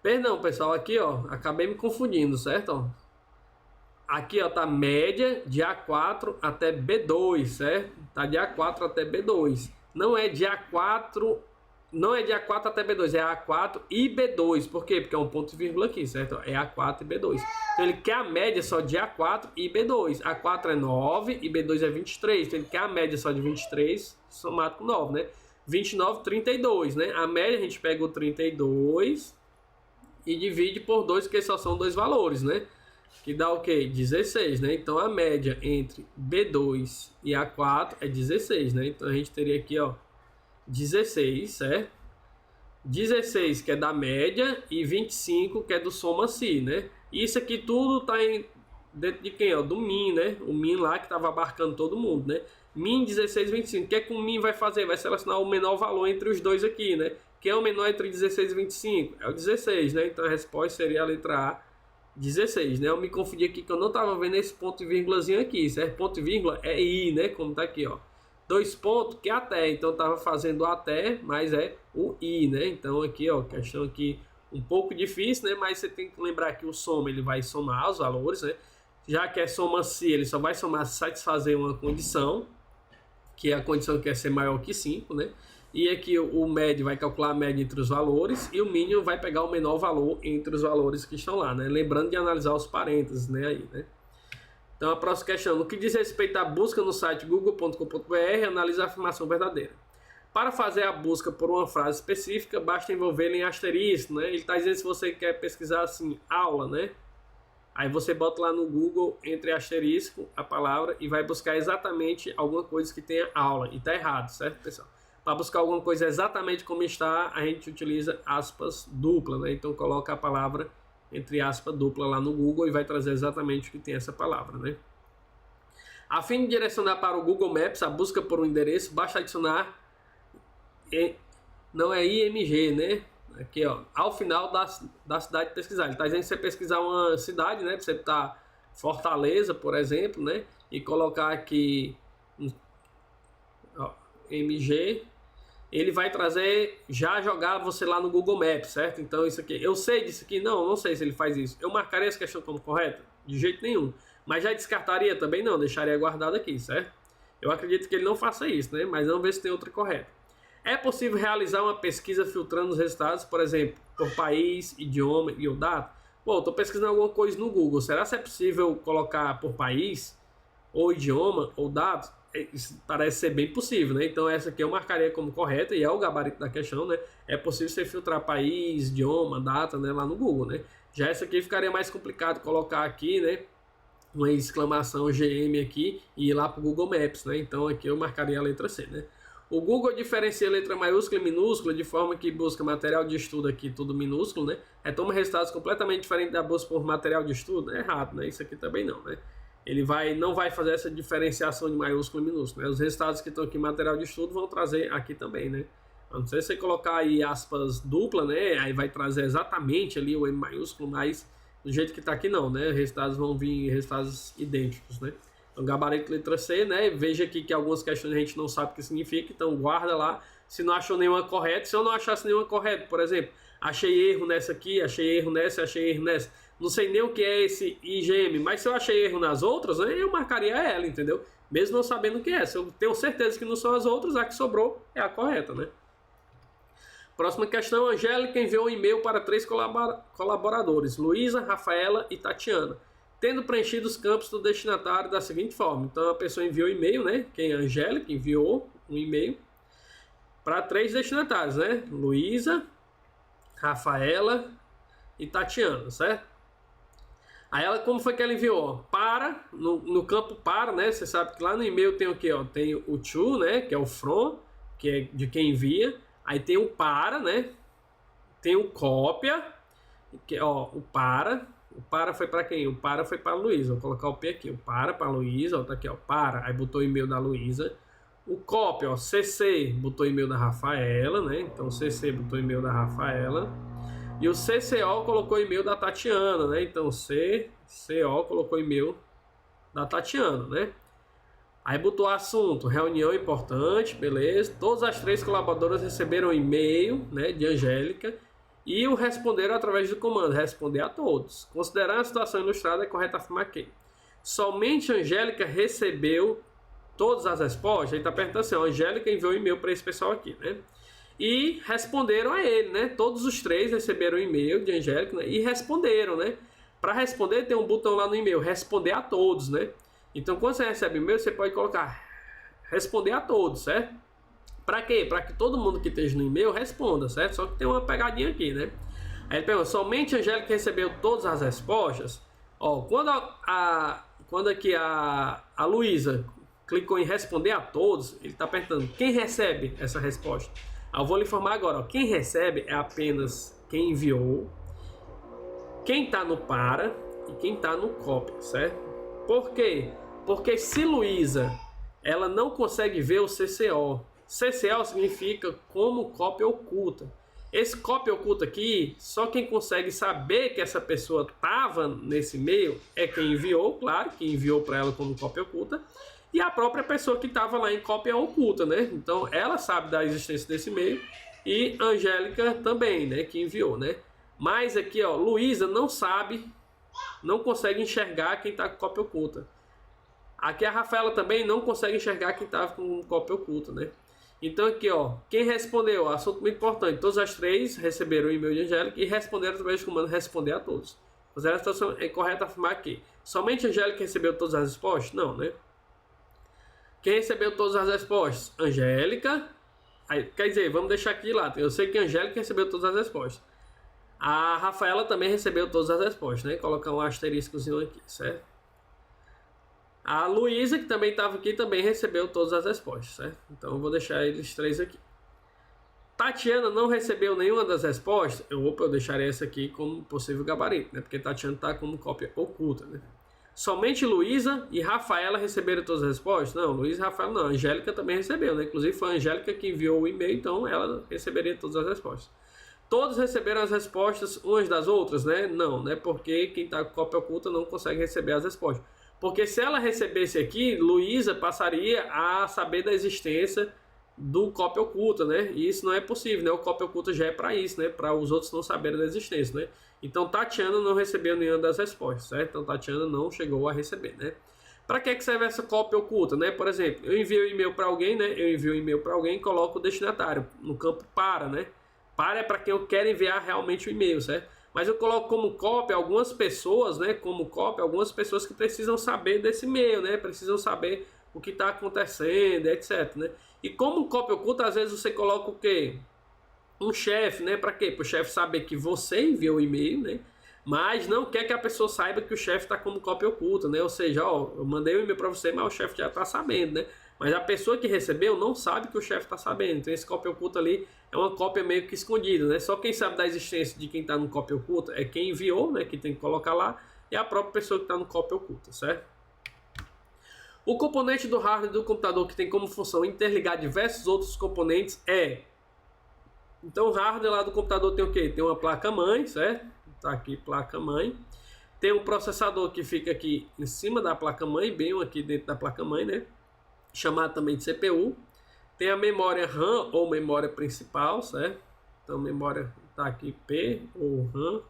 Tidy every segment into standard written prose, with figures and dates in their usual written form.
Perdão, pessoal, aqui, ó, acabei me confundindo, certo? Ó, aqui, ó, tá média de A4 até B2, certo? Tá de A4 até B2. Não é de A4, não é de A4 até B2, é A4 e B2. Por quê? Porque é um ponto e vírgula aqui, certo? É A4 e B2. Então ele quer a média só de A4 e B2. A4 é 9 e B2 é 23. Então ele quer a média só de 23 somado com 9, né? 29, 32, né? A média a gente pega o 32 e divide por 2, que só são dois valores, né? Que dá o quê? 16, né? Então a média entre B2 e A4 é 16, né? Então a gente teria aqui, ó, 16, certo? 16 que é da média e 25 que é do soma-si, né? Isso aqui tudo tá dentro de quem? Ó, do min, né? O min lá que estava abarcando todo mundo, né? Min 16, 25. O que é que o min vai fazer? Vai selecionar o menor valor entre os dois aqui, né? Quem é o menor entre 16 e 25? É o 16, né? Então a resposta seria a letra A, 16, né? Eu me confundi aqui que eu não estava vendo esse ponto e vírgulazinho aqui, certo? Ponto e vírgula é I, né? Como tá aqui, ó. 2 pontos que é até, então estava fazendo até, mas é o I, né? Então aqui, ó, questão aqui um pouco difícil, né? Mas você tem que lembrar que o soma ele vai somar os valores, né? Já que é soma-se, ele só vai somar se satisfazer uma condição, que é a condição que é ser maior que 5, né? E aqui o médio vai calcular a média entre os valores e o mínimo vai pegar o menor valor entre os valores que estão lá, né? Lembrando de analisar os parênteses, né? Aí, né? Então a próxima questão, no que diz respeito à busca no site google.com.br, analisa a afirmação verdadeira. Para fazer a busca por uma frase específica, basta envolvê-la em asterisco, né? Ele está dizendo se você quer pesquisar assim, aula, né? Aí você bota lá no Google, entre asterisco, a palavra, e vai buscar exatamente alguma coisa que tenha aula. E tá errado, certo, pessoal? Para buscar alguma coisa exatamente como está, a gente utiliza aspas dupla, né? Então coloca a palavra entre aspas dupla lá no Google e vai trazer exatamente o que tem essa palavra, né? A fim de direcionar para o Google Maps a busca por um endereço, basta adicionar, não é IMG, né? Aqui, ó, ao final da cidade pesquisar. Ele está dizendo que você pesquisar uma cidade, né? Você tá Fortaleza, por exemplo, né? E colocar aqui, ó, MG, ele vai trazer, já jogar você lá no Google Maps, certo? Então isso aqui, eu sei disso aqui? Não sei se ele faz isso. Eu marcaria essa questão como correta? De jeito nenhum. Mas já descartaria também? Não, deixaria guardado aqui, certo? Eu acredito que ele não faça isso, né? Mas vamos ver se tem outra correta. É possível realizar uma pesquisa filtrando os resultados, por exemplo, por país, idioma e ou data? Bom, estou pesquisando alguma coisa no Google. Será que é possível colocar por país, ou idioma, ou data? Isso parece ser bem possível, né? Então essa aqui eu marcaria como correta e é o gabarito da questão, né? É possível você filtrar país, idioma, data, né? Lá no Google, né? Já essa aqui ficaria mais complicado colocar aqui, né? Uma exclamação GM aqui e ir lá para o Google Maps, né? Então aqui eu marcaria a letra C, né? O Google diferencia a letra maiúscula e minúscula de forma que busca material de estudo aqui, tudo minúsculo, né? Retoma resultados completamente diferentes da busca por material de estudo. É errado, né? Isso aqui também não, né? Ele não vai fazer essa diferenciação de maiúsculo e minúsculo, né? Os resultados que estão aqui em material de estudo vão trazer aqui também, né? A não ser se você colocar aí aspas dupla, né? Aí vai trazer exatamente ali o M maiúsculo, mas do jeito que está aqui não, né? Os resultados vão vir resultados idênticos, né? Então, gabarito letra C, né? Veja aqui que algumas questões a gente não sabe o que significa, então guarda lá. Se não achou nenhuma correta, se eu não achasse nenhuma correta, por exemplo, achei erro nessa aqui, achei erro nessa, achei erro nessa, não sei nem o que é esse IgM, mas se eu achei erro nas outras, né, eu marcaria ela, entendeu? Mesmo não sabendo o que é. Se eu tenho certeza que não são as outras, a que sobrou é a correta, né? Próxima questão, Angélica enviou um e-mail para 3 colaboradores, Luísa, Rafaela e Tatiana, tendo preenchido os campos do destinatário da seguinte forma. Então a pessoa enviou um e-mail, né? Quem é a Angélica enviou um e-mail para 3 destinatários, né? Luísa, Rafaela e Tatiana, certo? Aí ela, como foi que ela enviou? Para, no campo para, né? Você sabe que lá no e-mail tem o que? Tem o to, né? Que é o from, que é de quem envia. Aí tem o para, né? Tem o cópia, que é, ó, o para. O para foi para quem? O para foi para a Luísa. Vou colocar o P aqui. O para a Luísa, ó, tá aqui, ó, para. Aí botou o e-mail da Luísa. O cópia, ó, CC, botou o e-mail da Rafaela, né? Então CC botou o e-mail da Rafaela. E o CCO colocou o e-mail da Tatiana, né? Então CCO colocou o e-mail da Tatiana, né? Aí botou assunto, reunião importante, beleza. Todas as 3 colaboradoras receberam e-mail, né, de Angélica. E o responderam através do comando responder a todos. Considerando a situação ilustrada, é correto afirmar que somente Angélica recebeu todas as respostas. Ele está perguntando assim, a Angélica enviou um e-mail para esse pessoal aqui, né? E responderam a ele, né? Todos os três receberam o e-mail de Angélica, né? E responderam, né? Para responder tem um botão lá no e-mail, responder a todos, né? Então quando você recebe e-mail, você pode colocar responder a todos, certo? Para quê? Para que todo mundo que esteja no e-mail responda, certo? Só que tem uma pegadinha aqui, né? Aí ele pergunta, somente a Angélica recebeu todas as respostas. Ó, quando aqui a Luísa clicou em responder a todos, ele está perguntando quem recebe essa resposta. Eu vou lhe informar agora, ó, quem recebe é apenas quem enviou, quem está no para e quem está no copy, certo? Por quê? Porque se Luísa ela não consegue ver o CCO, CCO significa como cópia oculta. Esse cópia oculta aqui, só quem consegue saber que essa pessoa estava nesse e-mail é quem enviou, claro, que enviou para ela como cópia oculta, e a própria pessoa que estava lá em cópia oculta, né? Então ela sabe da existência desse e-mail e Angélica também, né? Que enviou, né? Mas aqui, ó, Luísa não sabe, não consegue enxergar quem está com cópia oculta. Aqui a Rafaela também não consegue enxergar quem estava com cópia oculta, né? Então aqui, ó, quem respondeu, assunto muito importante, todas as três receberam o e-mail de Angélica e responderam através do comando responder a todos. Mas a situação é correta afirmar que somente Angélica recebeu todas as respostas? Não, né? Quem recebeu todas as respostas? Angélica. Aí, quer dizer, vamos deixar aqui de lado. Eu sei que a Angélica recebeu todas as respostas. A Rafaela também recebeu todas as respostas, né? Colocar um asteriscozinho aqui, certo? A Luísa, que também estava aqui, também recebeu todas as respostas, certo? Então eu vou deixar eles três aqui. Tatiana não recebeu nenhuma das respostas. Eu deixarei essa aqui como possível gabarito, né? Porque Tatiana está como cópia oculta, né? Somente Luísa e Rafaela receberam todas as respostas? Não, Luísa e Rafaela não. A Angélica também recebeu, né? Inclusive foi a Angélica que enviou o e-mail, então ela receberia todas as respostas. Todos receberam as respostas umas das outras, né? Não, né? Porque quem está com cópia oculta não consegue receber as respostas. Porque se ela recebesse aqui, Luísa passaria a saber da existência do cópia oculta, né? E isso não é possível, né? O cópia oculta já é para isso, né? Para os outros não saberem da existência, né? Então Tatiana não recebeu nenhuma das respostas, certo? Então Tatiana não chegou a receber, né? Para que serve essa cópia oculta, né? Por exemplo, eu envio um e-mail para alguém, né? Eu envio um e-mail para alguém e coloco o destinatário no campo para, né? Para é para quem eu quero enviar realmente o e-mail, certo? Mas eu coloco como cópia algumas pessoas, né? Como cópia algumas pessoas que precisam saber desse e-mail, né? Precisam saber o que está acontecendo, etc, né? E como cópia oculta, às vezes você coloca o quê? Um chefe, né? Para quê? Para o chefe saber que você enviou o e-mail, né? Mas não quer que a pessoa saiba que o chefe está como cópia oculta, né? Ou seja, ó, eu mandei um e-mail para você, mas o chefe já está sabendo, né? Mas a pessoa que recebeu não sabe que o chefe está sabendo. Então esse cópia oculta ali é uma cópia meio que escondida, né? Só quem sabe da existência de quem está no cópia oculta é quem enviou, né? Que tem que colocar lá, e a própria pessoa que está no cópia oculta, certo? O componente do hardware do computador que tem como função interligar diversos outros componentes é... Então o hardware lá do computador tem o quê? Tem uma placa-mãe, certo? Tá aqui, placa-mãe. Tem um processador que fica aqui em cima da placa-mãe, bem aqui dentro da placa-mãe, né? Chamado também de CPU. Tem a memória RAM ou memória principal, certo? Então memória tá aqui P ou RAM.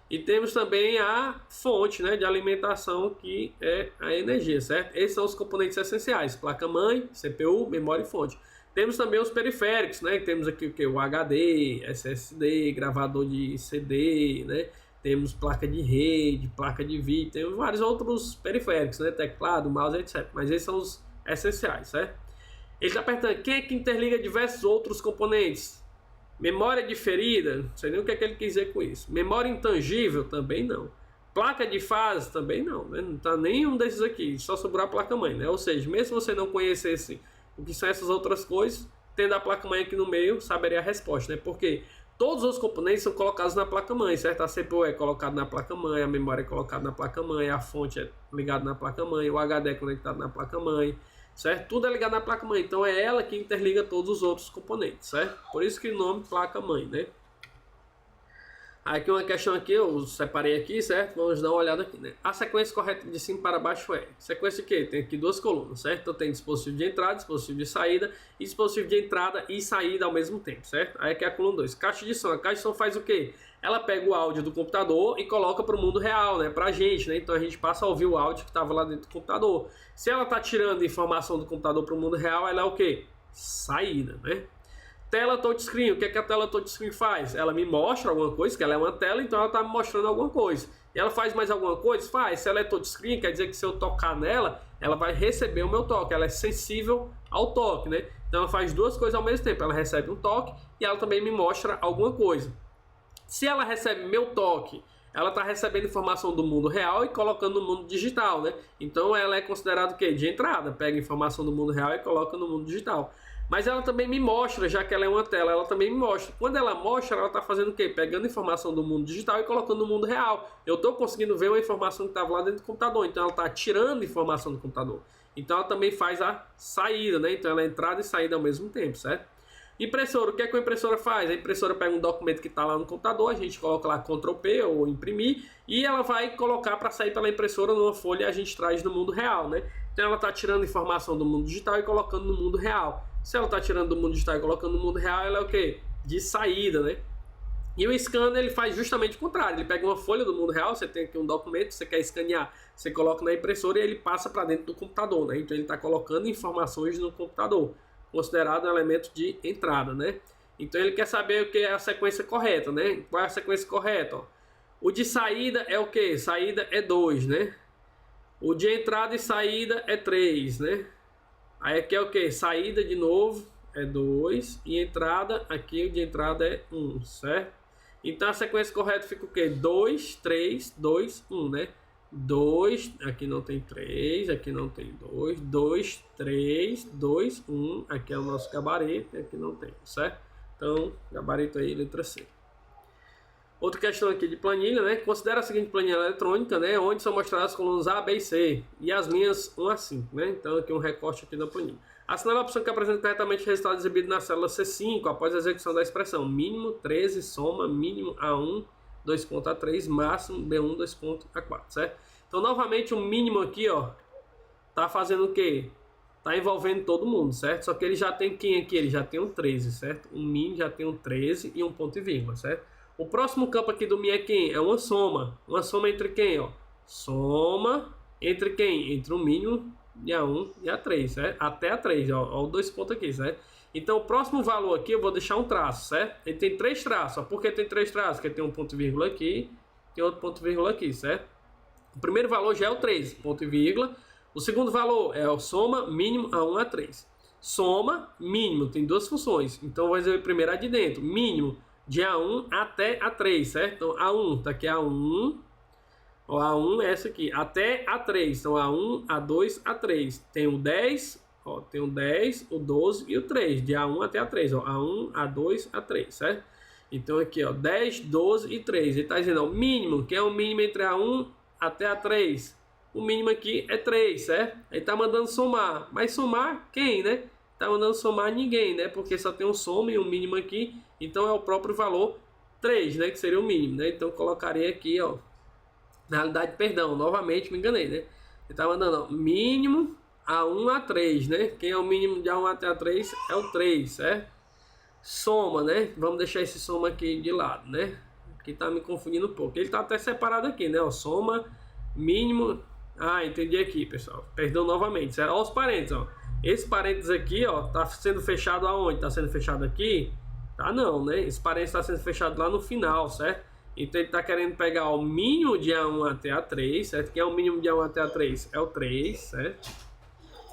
E temos também a fonte, né, de alimentação, que é a energia, certo? Esses são os componentes essenciais: placa-mãe, CPU, memória e fonte. Temos também os periféricos, né? Temos aqui o que? O HD, SSD, gravador de CD, né? Temos placa de rede, placa de vídeo, temos vários outros periféricos, né? Teclado, mouse, etc. Mas esses são os essenciais, certo? Ele está perguntando quem é que interliga diversos outros componentes. Memória diferida, não sei nem o que é que ele quis dizer com isso. Memória intangível, também não. Placa de fase, também não, né? Não está nenhum desses aqui, só sobrou a placa-mãe, né? Ou seja, mesmo se você não conhecesse o que são essas outras coisas, tendo a placa-mãe aqui no meio, saberia a resposta, né? Porque todos os componentes são colocados na placa-mãe, certo? A CPU é colocada na placa-mãe, a memória é colocada na placa-mãe, a fonte é ligada na placa-mãe, o HD é conectado na placa-mãe, certo? Tudo é ligado na placa-mãe, então é ela que interliga todos os outros componentes, certo? Por isso que o nome placa-mãe, né? Aqui uma questão aqui, eu separei aqui, certo? Vamos dar uma olhada aqui, né? A sequência correta de cima para baixo é... Sequência que tem aqui duas colunas, certo? Então tem dispositivo de entrada, dispositivo de saída e dispositivo de entrada e saída ao mesmo tempo, certo? Aí aqui é a coluna 2. Caixa de som. A caixa de som faz o quê? Ela pega o áudio do computador e coloca para o mundo real, né? Pra gente, né? Então a gente passa a ouvir o áudio que estava lá dentro do computador. Se ela tá tirando informação do computador para o mundo real, ela é o quê? Saída, né? Tela touchscreen, o que é que a tela touchscreen faz? Ela me mostra alguma coisa, que ela é uma tela, então ela está me mostrando alguma coisa. E ela faz mais alguma coisa? Faz. Se ela é touchscreen, quer dizer que se eu tocar nela, ela vai receber o meu toque. Ela é sensível ao toque, né? Então ela faz duas coisas ao mesmo tempo. Ela recebe um toque e ela também me mostra alguma coisa. Se ela recebe meu toque, ela está recebendo informação do mundo real e colocando no mundo digital, né? Então ela é considerada o quê? De entrada. Pega informação do mundo real e coloca no mundo digital. Mas ela também me mostra, já que ela é uma tela, ela também me mostra. Quando ela mostra, ela está fazendo o quê? Pegando informação do mundo digital e colocando no mundo real. Eu estou conseguindo ver uma informação que estava lá dentro do computador, então ela está tirando informação do computador. Então ela também faz a saída, né? Então ela é entrada e saída ao mesmo tempo, certo? Impressora, o que é que a impressora faz? A impressora pega um documento que está lá no computador, a gente coloca lá Ctrl P ou imprimir, e ela vai colocar para sair pela impressora numa folha e a gente traz no mundo real, né? Então ela está tirando informação do mundo digital e colocando no mundo real. Se ela está tirando do mundo digital e colocando no mundo real, ela é o quê? De saída, né? E o scanner, ele faz justamente o contrário. Ele pega uma folha do mundo real, você tem aqui um documento, você quer escanear, você coloca na impressora e ele passa para dentro do computador, né? Então ele está colocando informações no computador, considerado um elemento de entrada, né? Então ele quer saber o que é a sequência correta, né? Qual é a sequência correta? Ó? O de saída é o quê? Saída é 2, né? O de entrada e saída é 3, né? Aí aqui é o que? Saída de novo é 2 e entrada, aqui o de entrada é 1, certo? Então a sequência correta fica o que? 2, 3, 2, 1, né? 2, aqui não tem 3, aqui não tem 2, 2, 3, 2, 1, aqui é o nosso gabarito, aqui não tem, certo? Então, gabarito aí, letra C. Outra questão aqui de planilha, né? Considera a seguinte planilha eletrônica, né? Onde são mostradas as colunas A, B e C. E as linhas 1 a 5, né? Então aqui um recorte aqui da planilha. Assinale a opção que apresenta corretamente o resultado exibido na célula C5 após a execução da expressão mínimo 13, soma, mínimo A1, 2 ponto A3, máximo B1, 2 ponto A4, certo? Então novamente o mínimo aqui, ó, tá fazendo o quê? Tá envolvendo todo mundo, certo? Só que ele já tem quem aqui? Ele já tem um 13, certo? O mínimo já tem um 13 e um ponto e vírgula, certo? O próximo campo aqui do Mi é quem? É uma soma. Uma soma entre quem, ó? Soma entre quem? Entre o mínimo de A1 e A3, certo? Até A3, ó. Ó, os dois pontos aqui, certo? Então, o próximo valor aqui eu vou deixar um traço, certo? Ele tem 3 traços, ó. Por que tem 3 traços? Porque tem um ponto e vírgula aqui, tem outro ponto e vírgula aqui, certo? O primeiro valor já é o 13, ponto e vírgula. O segundo valor é o soma mínimo A1 a A3. Soma, mínimo, tem duas funções. Então, vou fazer primeiro a de dentro. Mínimo de A1 até A3, certo? Então, A1, tá aqui A1. Ó, A1 é essa aqui, até A3. Então, A1, A2, A3. Tem o 10, ó, tem o 10, o 12 e o 3. De A1 até A3, ó. A1, A2, A3, certo? Então, aqui, ó, 10, 12 e 3. Ele tá dizendo, ó, mínimo, que é o mínimo entre A1 até A3. O mínimo aqui é 3, certo? Ele tá mandando somar. Mas somar quem, né? Tá mandando somar ninguém, né? Porque só tem um soma e um mínimo aqui. Então é o próprio valor 3, né? Que seria o mínimo, né? Então eu colocaria aqui, ó. Na realidade, perdão, novamente me enganei, né? Ele tá mandando, ó, mínimo A1 a 3, né? Quem é o mínimo de A1 até A3 é o 3, certo? Soma, né? Vamos deixar esse soma aqui de lado, né? Aqui tá me confundindo um pouco. Ele tá até separado aqui, né? O soma, mínimo. Ah, entendi aqui, pessoal. Perdão novamente, certo? Olha os parênteses, ó. Esse parênteses aqui, ó, tá sendo fechado aonde? Tá sendo fechado aqui? Tá não, né? Esse parênteses tá sendo fechado lá no final, certo? Então ele tá querendo pegar o mínimo de A1 até A3, certo? Que é o mínimo de A1 até A3? É o 3, certo?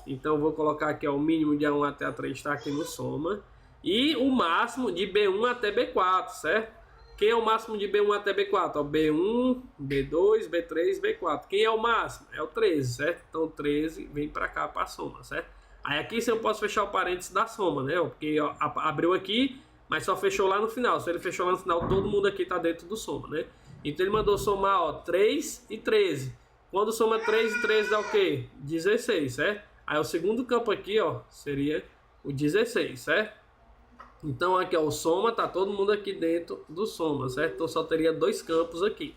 Então eu vou colocar aqui, ó, o mínimo de A1 até A3 tá aqui no soma. E o máximo de B1 até B4, certo? Quem é o máximo de B1 até B4? Ó, B1, B2, B3, B4. Quem é o máximo? É o 13, certo? Então o 13 vem para cá para a soma, certo? Aí aqui sim eu posso fechar o parênteses da soma, né? Porque ó, abriu aqui, mas só fechou lá no final. Se ele fechou lá no final, todo mundo aqui está dentro do soma, né? Então ele mandou somar, ó, 3 e 13. Quando soma 3 e 13 dá o quê? 16, certo? Aí o segundo campo aqui, ó, seria o 16, certo? Então aqui, ó, o soma, tá todo mundo aqui dentro do soma, certo? Então só teria dois campos aqui,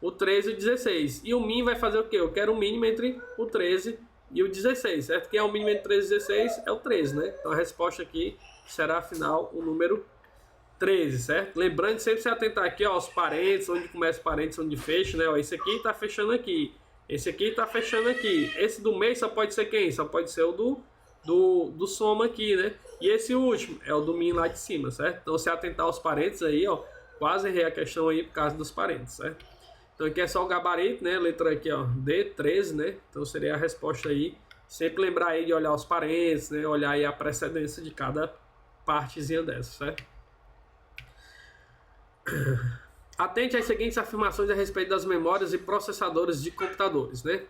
o 13 e o 16. E o min vai fazer o quê? Eu quero o mínimo entre o 13 e o 16, certo? Quem é o mínimo entre 13 e 16 é o 13, né? Então a resposta aqui será, afinal, o número 13, certo? Lembrando de sempre se atentar aqui, ó, aos parênteses, onde começa o parênteses, onde fecha, né? Ó, esse aqui tá fechando aqui, esse aqui tá fechando aqui. Esse do meio só pode ser quem? Só pode ser o do soma aqui, né? E esse último é o do min lá de cima, certo? Então se atentar aos parênteses aí, ó, quase errei a questão aí por causa dos parênteses, certo? Então aqui é só o gabarito, né? Letra aqui, ó, D13, né? Então seria a resposta aí. Sempre lembrar aí de olhar os parênteses, né? Olhar aí a precedência de cada partezinha dessa, certo? Atente às seguintes afirmações a respeito das memórias e processadores de computadores, né?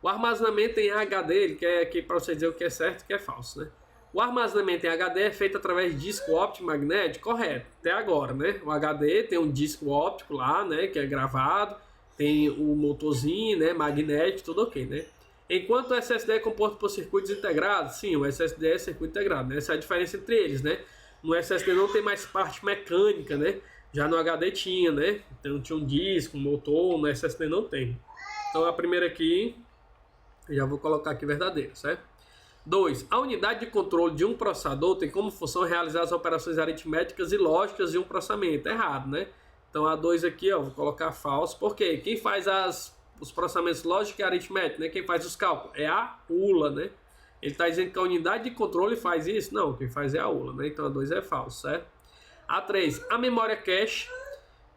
O armazenamento em HD, ele quer aqui para você dizer o que é certo e o que é falso, né? O armazenamento em HD é feito através de disco óptico magnético, correto, até agora, né? O HD tem um disco óptico lá, né, que é gravado, tem o motorzinho, né, magnético, tudo ok, né? Enquanto o SSD é composto por circuitos integrados, sim, o SSD é circuito integrado, né? Essa é a diferença entre eles, né? No SSD não tem mais parte mecânica, né? Já no HD tinha, né? Então tinha um disco, um motor, no SSD não tem. Então a primeira aqui, já vou colocar aqui verdadeira, certo? 2. A unidade de controle de um processador tem como função realizar as operações aritméticas e lógicas de um processamento. Errado, né? Então a 2 aqui, ó, vou colocar falso. Por quê? Quem faz os processamentos lógicos e aritméticos, né? Quem faz os cálculos é a ULA, né? Ele está dizendo que a unidade de controle faz isso? Não, quem faz é a ULA, né? Então a 2 é falso, certo? A 3. A memória cache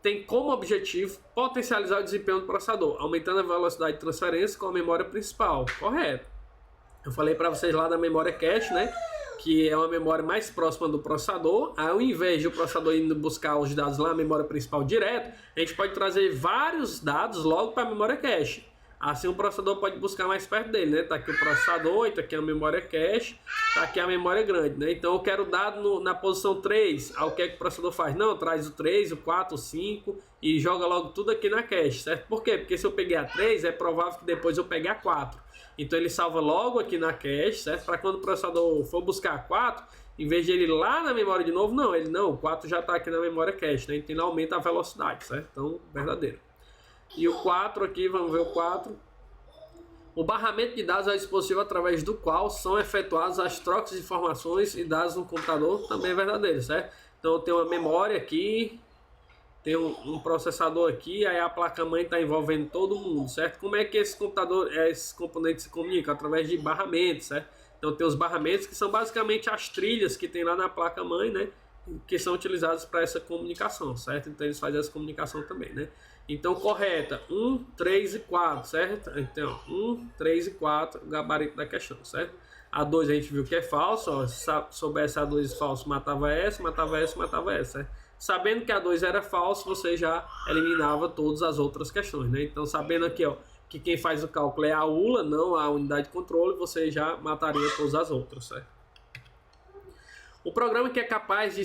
tem como objetivo potencializar o desempenho do processador, aumentando a velocidade de transferência com a memória principal. Correto. Eu falei para vocês lá da memória cache, né? Que é uma memória mais próxima do processador. Ao invés de o processador indo buscar os dados lá na memória principal direto, a gente pode trazer vários dados logo para a memória cache. Assim o processador pode buscar mais perto dele, né? Tá aqui o processador, tá aqui a memória cache, tá aqui a memória grande, né? Então eu quero dado na posição 3. O que é que o processador faz? Não, traz o 3, o 4, o 5 e joga logo tudo aqui na cache, certo? Por quê? Porque se eu peguei a 3, é provável que depois eu pegue a 4. Então ele salva logo aqui na cache, certo? Para quando o processador for buscar a 4, em vez de ele ir lá na memória de novo, o 4 já está aqui na memória cache, né? Então ele aumenta a velocidade, certo? Então, verdadeiro. E o 4 aqui, vamos ver o 4. O barramento de dados é o dispositivo através do qual são efetuadas as trocas de informações e dados no computador, também é verdadeiro, certo? Então tem uma memória aqui, tem um processador aqui, aí a placa-mãe está envolvendo todo mundo, certo? Como é que esse computador, esses componentes se comunicam? Através de barramentos, certo? Então tem os barramentos que são basicamente as trilhas que tem lá na placa-mãe, né? Que são utilizados para essa comunicação, certo? Então eles fazem essa comunicação também, né? Então correta, 1, 3 e 4, certo? Então 1, 3 e 4, gabarito da questão, certo? A 2 a gente viu que é falso, ó. Se soubesse a 2 falso, matava essa, matava essa, matava essa, certo? Sabendo que a 2 era falso, você já eliminava todas as outras questões, né? Então sabendo aqui, ó, que quem faz o cálculo é a ULA, não a unidade de controle, você já mataria todas as outras, certo? O programa que é capaz de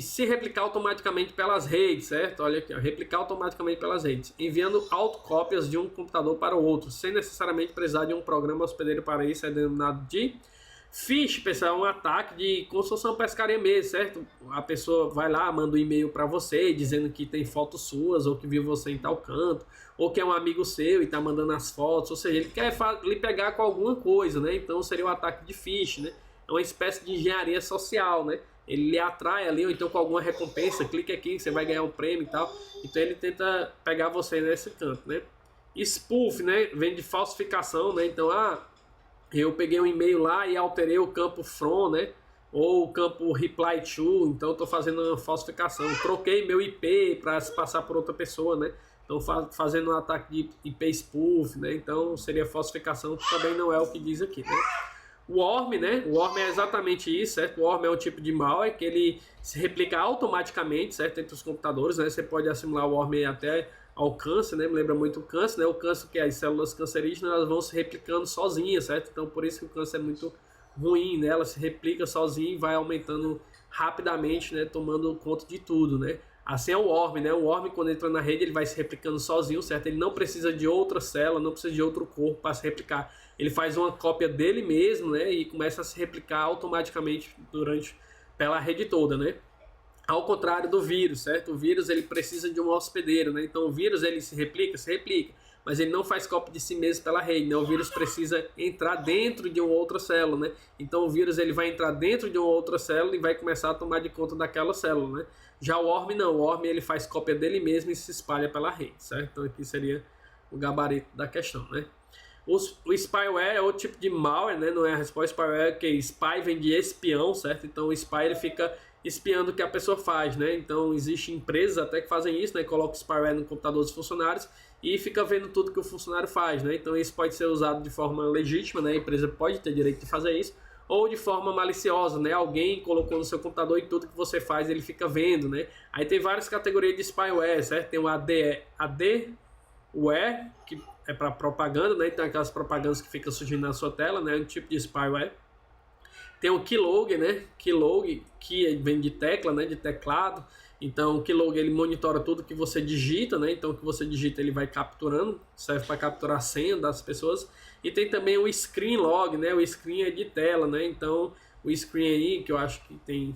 se replicar automaticamente pelas redes, certo? Olha aqui, ó, replicar automaticamente pelas redes, enviando autocópias de um computador para o outro, sem necessariamente precisar de um programa hospedeiro para isso, é denominado de phish, pessoal, é um ataque de construção pescaria mesmo, certo? A pessoa vai lá, manda um e-mail para você, dizendo que tem fotos suas, ou que viu você em tal canto, ou que é um amigo seu e está mandando as fotos, ou seja, ele quer lhe pegar com alguma coisa, né? Então seria o ataque de phish, né? É uma espécie de engenharia social, né? Ele lhe atrai ali, ou então com alguma recompensa, clique aqui, você vai ganhar um prêmio e tal. Então ele tenta pegar você nesse canto, né? Spoof, né? Vem de falsificação, né? Então, eu peguei um e-mail lá e alterei o campo from, né? Ou o campo reply to, então estou fazendo uma falsificação. Troquei meu IP para se passar por outra pessoa, né? Então fazendo um ataque de IP spoof, né? Então seria falsificação, que também não é o que diz aqui, né? O worm, né? O worm é exatamente isso, certo? O worm é um tipo de malware que ele se replica automaticamente, certo? Entre os computadores, né? Você pode assimilar o worm até ao câncer, né? Me lembra muito o câncer, né? O câncer, que é as células cancerígenas, elas vão se replicando sozinhas, certo? Então por isso que o câncer é muito ruim, né? Ela se replica sozinha e vai aumentando rapidamente, né? Tomando conta de tudo, né? Assim é o worm, né? O worm, quando entra na rede, ele vai se replicando sozinho, certo? Ele não precisa de outra célula, não precisa de outro corpo para se replicar. Ele faz uma cópia dele mesmo, né? E começa a se replicar automaticamente durante pela rede toda, né? Ao contrário do vírus, certo? O vírus ele precisa de um hospedeiro, né? Então o vírus ele se replica, mas ele não faz cópia de si mesmo pela rede, né? O vírus precisa entrar dentro de uma outra célula, né? Então o vírus ele vai entrar dentro de uma outra célula e vai começar a tomar de conta daquela célula, né? Já o worm não, o worm ele faz cópia dele mesmo e se espalha pela rede, certo? Então aqui seria o gabarito da questão, né? O spyware é outro tipo de malware, né? Não é a resposta spyware, que spy vem de espião, certo? Então o spy ele fica espiando o que a pessoa faz, né? Então existem empresas até que fazem isso, né? Coloca o spyware no computador dos funcionários e fica vendo tudo que o funcionário faz, né? Então isso pode ser usado de forma legítima, né? A empresa pode ter direito de fazer isso, ou de forma maliciosa, né? Alguém colocou no seu computador e tudo que você faz ele fica vendo, né? Aí tem várias categorias de spyware, certo? Tem o ADware, que é para propaganda, né? Então aquelas propagandas que ficam surgindo na sua tela, né? Um tipo de spyware. Tem o keylogger, né? Keylogger, que vem de tecla, né? De teclado. Então o keylogger ele monitora tudo que você digita, né? Então o que você digita ele vai capturando, serve para capturar a senha das pessoas. E tem também o screen log, né? O screen é de tela, né? Então o screen aí, que eu acho que tem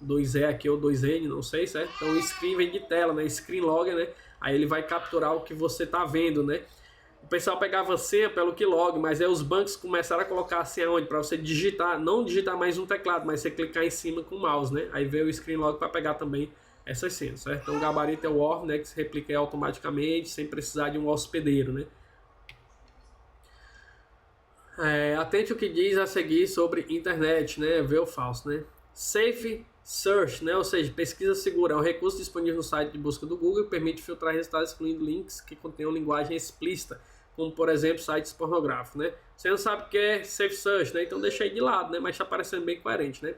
2E aqui ou 2N, não sei, certo? Então o screen vem de tela, né? Screen log, né? Aí ele vai capturar o que você está vendo, né? O pessoal pegava a senha pelo keylog, mas aí os bancos começaram a colocar a senha onde? Para você digitar, não digitar mais um teclado, mas você clicar em cima com o mouse, né? Aí veio o screen log para pegar também essas senhas, certo? Então o gabarito é o worm, né? Que se replica automaticamente, sem precisar de um hospedeiro, né? Atente o que diz a seguir sobre internet, né? Ver o falso, né? Safe Search, né? Ou seja, pesquisa segura, é um recurso disponível no site de busca do Google e permite filtrar resultados excluindo links que contenham linguagem explícita, como por exemplo sites pornográficos, né? Você não sabe o que é Safe Search, né? Então deixa aí de lado, né? Mas está parecendo bem coerente, né?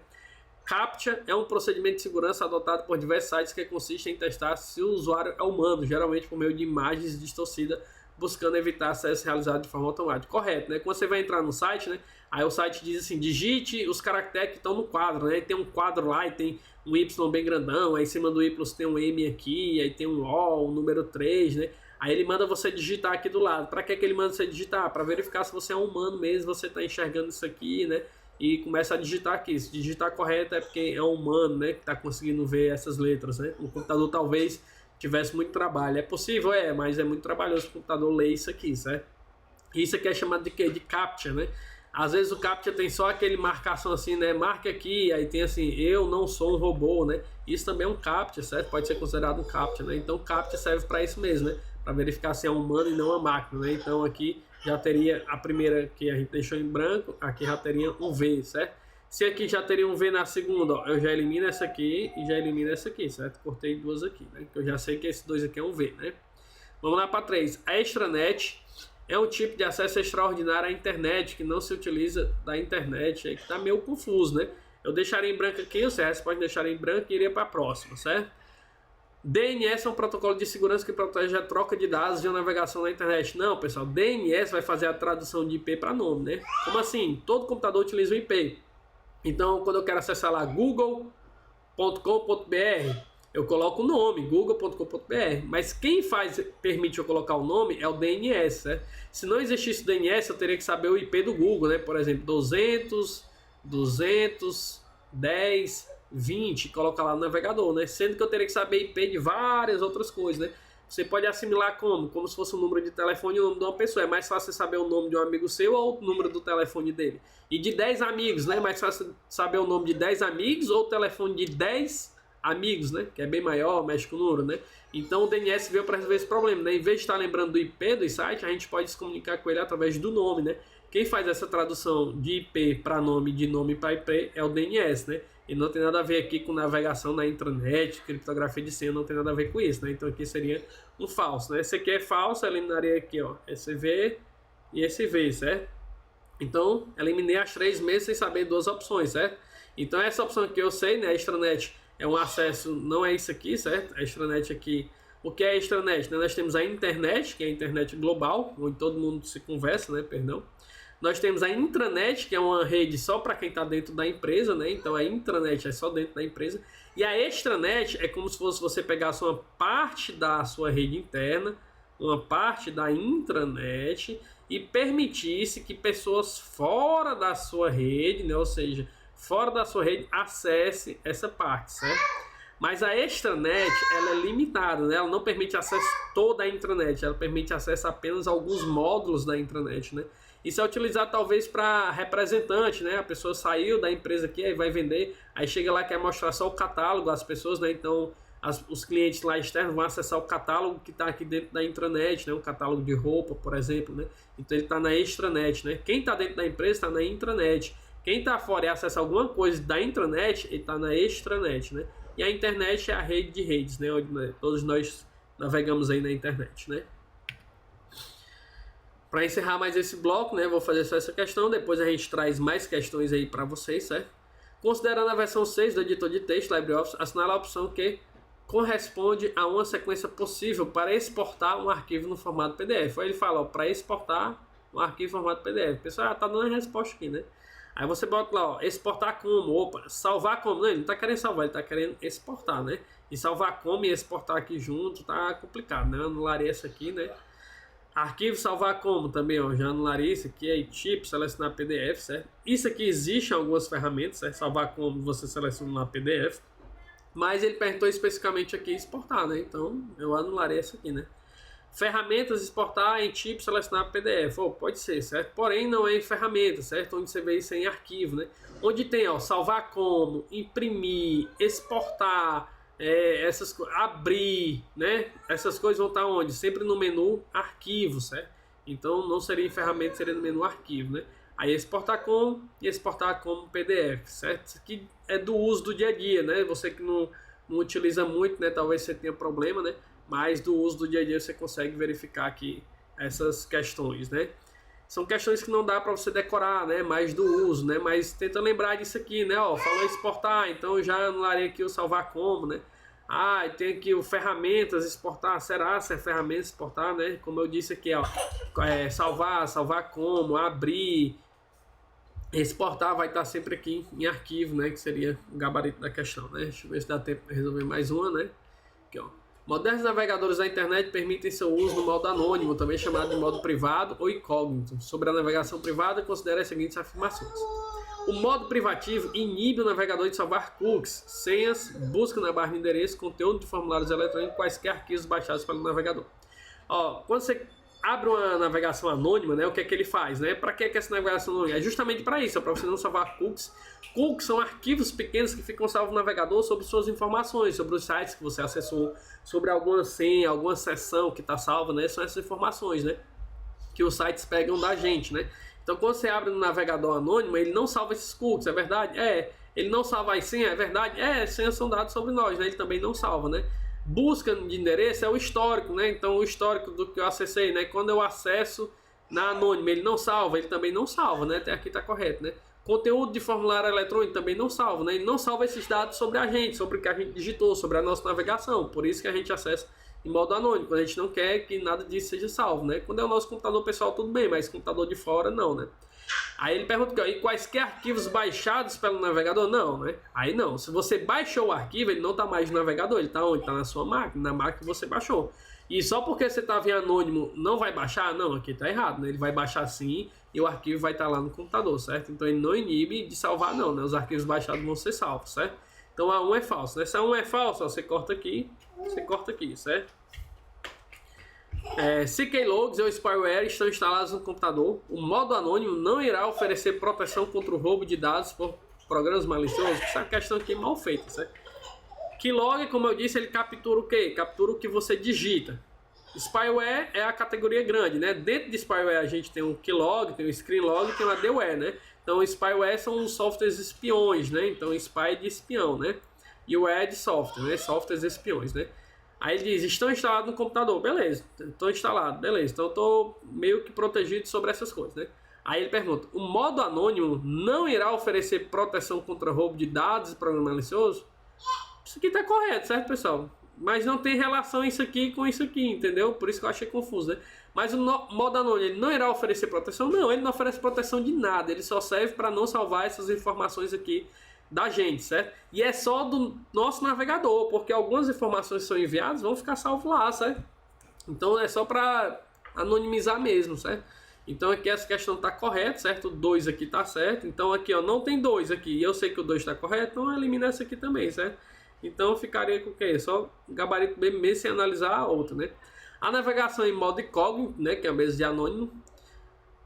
CAPTCHA é um procedimento de segurança adotado por diversos sites que consiste em testar se o usuário é humano, geralmente por meio de imagens distorcidas, buscando evitar acesso realizado de forma automática. Correto, né? Quando você vai entrar no site, né? Aí o site diz assim, digite os caracteres que estão no quadro, né? Tem um quadro lá e tem um Y bem grandão, aí em cima do Y tem um M aqui, aí tem um O, um número 3, né? Aí ele manda você digitar aqui do lado. Para que ele manda você digitar? Para verificar se você é um humano mesmo, você está enxergando isso aqui, né? E começa a digitar aqui. Se digitar correto é porque é um humano, né? Que está conseguindo ver essas letras, né? O computador talvez tivesse muito trabalho. É possível? É, mas é muito trabalhoso o computador ler isso aqui, certo? Isso aqui é chamado de quê? De CAPTCHA, né? Às vezes o CAPTCHA tem só aquele marcação assim, né? Marca aqui, aí tem assim, eu não sou um robô, né? Isso também é um CAPTCHA, certo? Pode ser considerado um CAPTCHA, né? Então o CAPTCHA serve para isso mesmo, né? Para verificar se é um humano e não uma máquina, né? Então aqui já teria a primeira que a gente deixou em branco, aqui já teria um V, certo? Se aqui já teria um V na segunda, ó, eu já elimino essa aqui e já elimino essa aqui, certo? Cortei duas aqui, né? Que eu já sei que esses dois aqui é um V, né? Vamos lá para 3. A extranet é um tipo de acesso extraordinário à internet que não se utiliza da internet, aí que tá meio confuso, né? Eu deixaria em branco aqui, você pode deixar em branco e iria para a próxima, certo? DNS é um protocolo de segurança que protege a troca de dados de uma navegação na internet. Não, pessoal, DNS vai fazer a tradução de IP para nome, né? Como assim? Todo computador utiliza o IP. Então, quando eu quero acessar lá google.com.br, eu coloco o nome, google.com.br, mas quem permite eu colocar o nome é o DNS, certo? Se não existisse o DNS, eu teria que saber o IP do Google, né? Por exemplo, 200.10.20, colocar lá no navegador, né? Sendo que eu teria que saber IP de várias outras coisas, né? Você pode assimilar como se fosse o número de telefone e o nome de uma pessoa. É mais fácil saber o nome de um amigo seu ou o número do telefone dele. E de 10 amigos, né? É mais fácil saber o nome de 10 amigos ou o telefone de 10 amigos, né? Que é bem maior, mexe com o número, né? Então o DNS veio para resolver esse problema, né? Em vez de estar lembrando do IP do site, a gente pode se comunicar com ele através do nome, né? Quem faz essa tradução de IP para nome, de nome para IP, é o DNS, né? E não tem nada a ver aqui com navegação na intranet, criptografia de senha, não tem nada a ver com isso, né? Então aqui seria um falso, né? Esse aqui é falso, eu eliminaria aqui, ó, esse V e esse V, certo? Então, eliminei as 3 mesmo sem saber duas opções, certo? Então essa opção que eu sei, né? A extranet é um acesso, não é isso aqui, certo? A extranet aqui, o que é a extranet? Né? Nós temos a internet, que é a internet global, onde todo mundo se conversa, né? Perdão. Nós temos a intranet, que é uma rede só para quem está dentro da empresa, né? Então a intranet é só dentro da empresa. E a extranet é como se fosse você pegasse uma parte da sua rede interna, uma parte da intranet e permitisse que pessoas fora da sua rede, né? Ou seja, fora da sua rede, acesse essa parte, certo? Mas a extranet, ela é limitada, né? Ela não permite acesso toda a intranet, ela permite acesso apenas a alguns módulos da intranet, né? Isso é utilizado talvez para representante, né? A pessoa saiu da empresa aqui, aí vai vender, aí chega lá e quer mostrar só o catálogo às pessoas, né? Então os clientes lá externos vão acessar o catálogo que está aqui dentro da intranet, né? Um catálogo de roupa, por exemplo, né? Então ele está na extranet, né? Quem está dentro da empresa está na intranet. Quem está fora e acessa alguma coisa da intranet, ele está na extranet, né? E a internet é a rede de redes, né? Onde, né, todos nós navegamos aí na internet, né? Para encerrar mais esse bloco, né? Vou fazer só essa questão, depois a gente traz mais questões aí para vocês, certo? Considerando a versão 6 do editor de texto LibreOffice, assinala a opção que corresponde a uma sequência possível para exportar um arquivo no formato PDF. Aí ele fala, para exportar um arquivo no formato PDF. O pessoal tá dando a resposta aqui, né? Aí você bota lá, ó, exportar como, opa, salvar como. Não, ele não está querendo salvar, ele está querendo exportar, né? E salvar como e exportar aqui junto tá complicado, né? Eu anularia essa aqui, né? Arquivo salvar como também, ó, já anularia isso aqui, aí tipo, selecionar PDF, certo? Isso aqui existe em algumas ferramentas, certo? Salvar como você seleciona PDF. Mas ele perguntou especificamente aqui exportar, né? Então eu anularei essa aqui, né? Ferramentas, exportar em tipo, selecionar PDF. Oh, pode ser, certo? Porém não é em ferramenta, certo? Onde você vê isso em arquivo, né? Onde tem, ó, salvar como, imprimir, exportar, essas coisas, abrir, né? Essas coisas vão estar onde? Sempre no menu arquivo, certo? Então não seria em ferramenta, seria no menu arquivo, né? Aí exportar como e exportar como PDF, certo? Isso aqui é do uso do dia a dia, né? Você que não utiliza muito, né? Talvez você tenha problema, né? Mas do uso do dia a dia você consegue verificar aqui essas questões, né? São questões que não dá para você decorar, né? Mais do uso, né? Mas tenta lembrar disso aqui, né? Ó, falou exportar, então eu já anularei aqui o salvar como, né? Ah, tem aqui o ferramentas, exportar, será se é ferramentas exportar, né? Como eu disse aqui, ó, salvar como, abrir, exportar vai estar sempre aqui em arquivo, né? Que seria o gabarito da questão, né? Deixa eu ver se dá tempo para resolver mais uma, né? Aqui, ó. Modernos navegadores da internet permitem seu uso no modo anônimo, também chamado de modo privado ou incógnito. Sobre a navegação privada, considere as seguintes afirmações. O modo privativo inibe o navegador de salvar cookies, senhas, busca na barra de endereço, conteúdo de formulários eletrônicos, quaisquer arquivos baixados pelo navegador. Ó, quando você abre uma navegação anônima, né, o que é que ele faz, né? Para que é essa navegação anônima? É justamente para isso, é para você não salvar cookies. Cookies são arquivos pequenos que ficam salvos no navegador sobre suas informações, sobre os sites que você acessou, sobre alguma senha, alguma seção que está salva, né? São essas informações, né? Que os sites pegam da gente, né? Então, quando você abre no navegador anônimo, ele não salva esses cookies, é verdade? É. Ele não salva as senhas, é verdade? É, senhas são dados sobre nós, né? Ele também não salva, né? Busca de endereço é o histórico, né? Então, o histórico do que eu acessei, né? Quando eu acesso na anônima, ele não salva, ele também não salva, né? Até aqui tá correto, né? Conteúdo de formulário eletrônico também não salva, né? Ele não salva esses dados sobre a gente, sobre o que a gente digitou, sobre a nossa navegação. Por isso que a gente acessa em modo anônimo, quando a gente não quer que nada disso seja salvo, né? Quando é o nosso computador pessoal, tudo bem, mas computador de fora, não, né? Aí ele pergunta, e quaisquer arquivos baixados pelo navegador? Não, né? Aí não, se você baixou o arquivo, ele não está mais no navegador, ele está onde? Está na sua máquina, na máquina que você baixou. E só porque você estava em anônimo não vai baixar? Não, aqui está errado, né? Ele vai baixar sim e o arquivo vai estar lá no computador, certo? Então ele não inibe de salvar não, né? Os arquivos baixados vão ser salvos, certo? Então a 1 é falso, né? Se a 1 é falso, ó, você corta aqui, certo? Se keylogs ou spyware estão instalados no computador, o modo anônimo não irá oferecer proteção contra o roubo de dados por programas maliciosos. Essa é uma questão aqui mal feita, certo? Keylog, como eu disse, ele captura o quê? Captura o que você digita. Spyware é a categoria grande, né? Dentro de spyware a gente tem o keylog, tem o screenlog e tem o adware, né? Então spyware são os softwares espiões, né? Então spy de espião, né? E o ware de software, né? Softwares espiões, né? Aí ele diz, estão instalados no computador, beleza, estão instalados, beleza, então eu estou meio que protegido sobre essas coisas, né? Aí ele pergunta, o modo anônimo não irá oferecer proteção contra roubo de dados e programa malicioso? Isso aqui está correto, certo, pessoal? Mas não tem relação isso aqui com isso aqui, entendeu? Por isso que eu achei confuso, né? Mas o modo anônimo, ele não irá oferecer proteção? Não, ele não oferece proteção de nada, ele só serve para não salvar essas informações aqui da gente, certo? E é só do nosso navegador, porque algumas informações que são enviadas vão ficar salvas lá, certo? Então é só para anonimizar mesmo, certo? Então aqui essa questão está correta, certo? O 2 aqui está certo. Então aqui, ó, não tem 2 aqui. E eu sei que o 2 está correto, então eu elimino essa aqui também, certo? Então ficaria com o quê? Só gabarito B mesmo sem analisar a outra, né? A navegação em modo incógnito, né, que é a mesa de anônimo,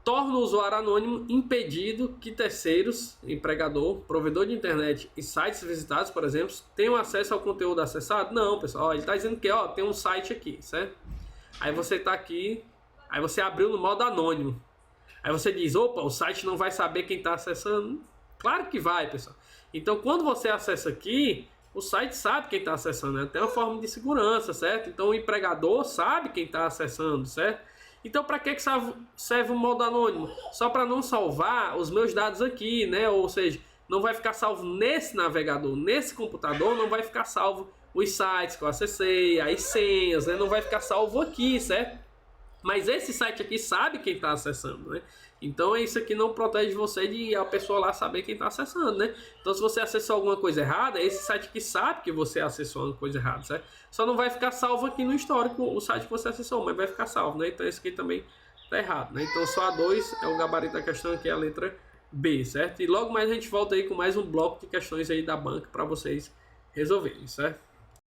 torna o usuário anônimo impedido que terceiros, empregador, provedor de internet e sites visitados, por exemplo, tenham acesso ao conteúdo acessado? Não, pessoal. Ó, ele está dizendo que, ó, tem um site aqui, certo? Aí você está aqui, aí você abriu no modo anônimo. Aí você diz, opa, o site não vai saber quem está acessando? Claro que vai, pessoal. Então, quando você acessa aqui, o site sabe quem está acessando, né? Tem uma forma de segurança, certo? Então, o empregador sabe quem está acessando, certo? Então, para que serve o modo anônimo? Só para não salvar os meus dados aqui, né? Ou seja, não vai ficar salvo nesse navegador, nesse computador, não vai ficar salvo os sites que eu acessei, as senhas, né? Não vai ficar salvo aqui, certo? Mas esse site aqui sabe quem está acessando, né? Então isso aqui não protege você de a pessoa lá saber quem está acessando, né? Então se você acessou alguma coisa errada, esse site aqui sabe que você acessou uma coisa errada, certo? Só não vai ficar salvo aqui no histórico o site que você acessou, mas vai ficar salvo, né? Então esse aqui também está errado, né? Então só a 2 é o gabarito da questão, que é a letra B, certo? E logo mais a gente volta aí com mais um bloco de questões aí da banca para vocês resolverem, certo?